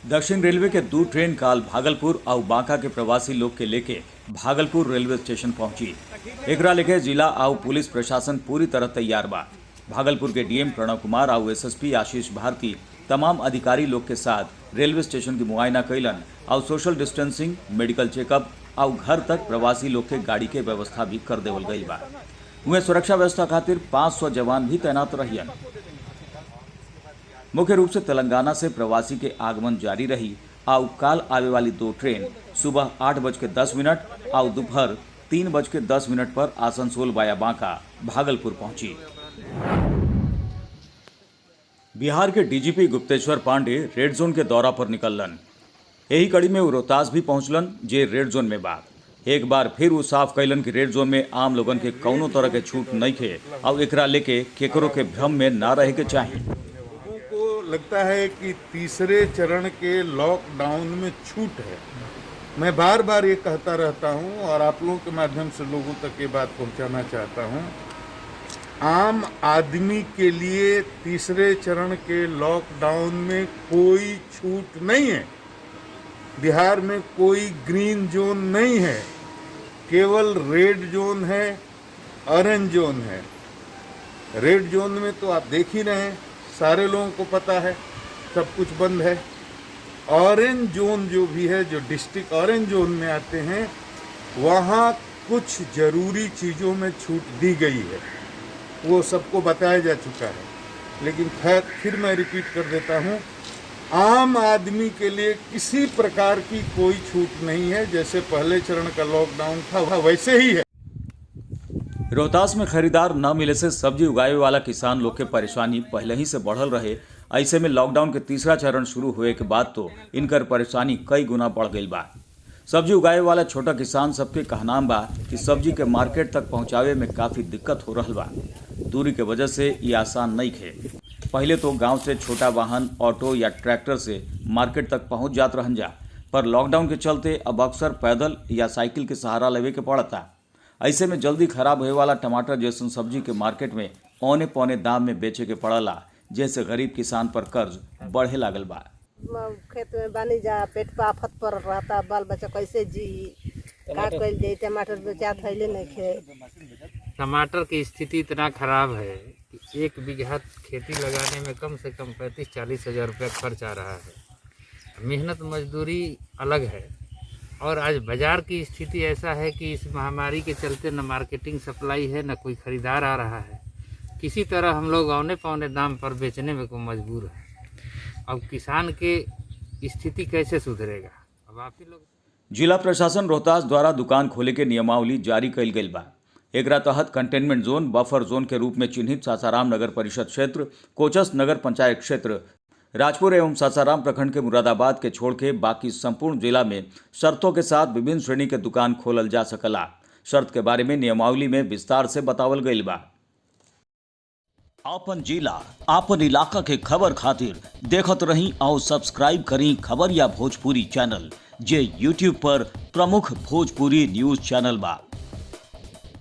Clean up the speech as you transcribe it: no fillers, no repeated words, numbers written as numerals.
दक्षिण रेलवे के दो ट्रेन काल भागलपुर और बांका के प्रवासी लोग के लेके भागलपुर रेलवे स्टेशन पहुंची। एकरा लेके जिला और पुलिस प्रशासन पूरी तरह तैयार बा। भागलपुर के डीएम प्रणव कुमार और एसएसपी आशीष भारती तमाम अधिकारी लोग के साथ रेलवे स्टेशन की मुआयना कैलन और सोशल डिस्टेंसिंग, मेडिकल चेकअप और घर तक प्रवासी लोग के गाड़ी के व्यवस्था भी कर देवल गई बा। उन्हें सुरक्षा व्यवस्था खातिर 500 जवान भी तैनात रहियन। मुख्य रूप से तेलंगाना से प्रवासी के आगमन जारी रही और काल आवे वाली दो ट्रेन सुबह 8:10 और दोपहर 3:10 पर आसनसोल वाया बांका भागलपुर पहुंची। बिहार के डीजीपी गुप्तेश्वर पांडे रेड जोन के दौरा पर निकलन। यही कड़ी में वो रोहतास भी पहुंचलन जे रेड जोन में बा। एक बार फिर वो साफ कैलन कि रेड जोन में आम लोगन के कौनो तरह के छूट नहीं थे और एकरा लेके केकरो के भ्रम में ना रहे के चाहिए। लोगों को लगता है कि तीसरे चरण के लॉकडाउन में छूट है। मैं बार बार ये कहता रहता हूँ और आप लोगों के माध्यम से लोगों तक ये बात पहुँचाना चाहता हूँ। आम आदमी के लिए तीसरे चरण के लॉकडाउन में कोई छूट नहीं है। बिहार में कोई ग्रीन जोन नहीं है, केवल रेड जोन है, ऑरेंज जोन है। रेड जोन में तो आप देख ही रहे हैं, सारे लोगों को पता है सब कुछ बंद है। ऑरेंज जोन जो भी है, जो डिस्ट्रिक्ट ऑरेंज जोन में आते हैं, वहाँ कुछ ज़रूरी चीज़ों में छूट दी गई है, वो सबको बताया जा चुका है। लेकिन फिर मैं रिपीट कर देता हूँ, आम आदमी के लिए किसी प्रकार की कोई छूट नहीं है। जैसे पहले चरण का लॉकडाउन था वैसे ही है। रोहतास में खरीदार न मिले से सब्जी उगाए वाला किसान लोग के परेशानी पहले ही से बढ़ल रहे। ऐसे में लॉकडाउन के तीसरा चरण शुरू हुए के बाद तो इनकर परेशानी कई गुना बढ़ गई बा। सब्जी उगाए वाला छोटा किसान सबके कहनाम बा कि सब्जी के मार्केट तक पहुंचावे में काफी दिक्कत हो रहल बा। दूरी के वजह से ये आसान नहीं खे। पहले तो गांव से छोटा वाहन, ऑटो या ट्रैक्टर से मार्केट तक पहुंच जात रहन जा, पर लॉकडाउन के चलते अब अक्सर पैदल या साइकिल के सहारा लेवे के पड़ता। ऐसे में जल्दी खराब होए वाला टमाटर जैसन सब्जी के मार्केट में औने पौने दाम में बेचे के पड़ला, जैसे गरीब किसान पर कर्ज बढ़े लागल बा। खेत में बानी जा, पेट पे आफत पर रहता, बाल बच्चा कैसे जी, का कइल जाई। टमाटर बेचा थैले नहीं खे। टमाटर की स्थिति इतना खराब है कि 1 बीघा खेती लगाने में कम से कम 35-40 हज़ार रुपया खर्च आ रहा है। मेहनत मजदूरी अलग है और आज बाज़ार की स्थिति ऐसा है कि इस महामारी के चलते न मार्केटिंग सप्लाई है, न कोई ख़रीदार आ रहा है। किसी तरह हम लोग औने पौने दाम पर बेचने में को मजबूर है। अब किसान के स्थिति कैसे सुधरेगा? अब आप ही लोग। जिला प्रशासन रोहतास द्वारा दुकान खोले के नियमावली जारी कैल गई बा। एकरा तहत कंटेनमेंट जोन, बफर जोन के रूप में चिन्हित सासाराम नगर परिषद क्षेत्र, कोचस नगर पंचायत क्षेत्र, राजपुर एवं सासाराम प्रखंड के मुरादाबाद के छोड़ के बाकी संपूर्ण जिला में शर्तों के साथ विभिन्न श्रेणी के दुकान खोलल जा सकला। शर्त के बारे में नियमावली में विस्तार से बतावल गई बा। आपन जिला, आपन इलाका के खबर खातिर देखत रही और सब्सक्राइब करी खबरिया भोजपुरी चैनल, जे YouTube पर प्रमुख भोजपुरी न्यूज चैनल बा।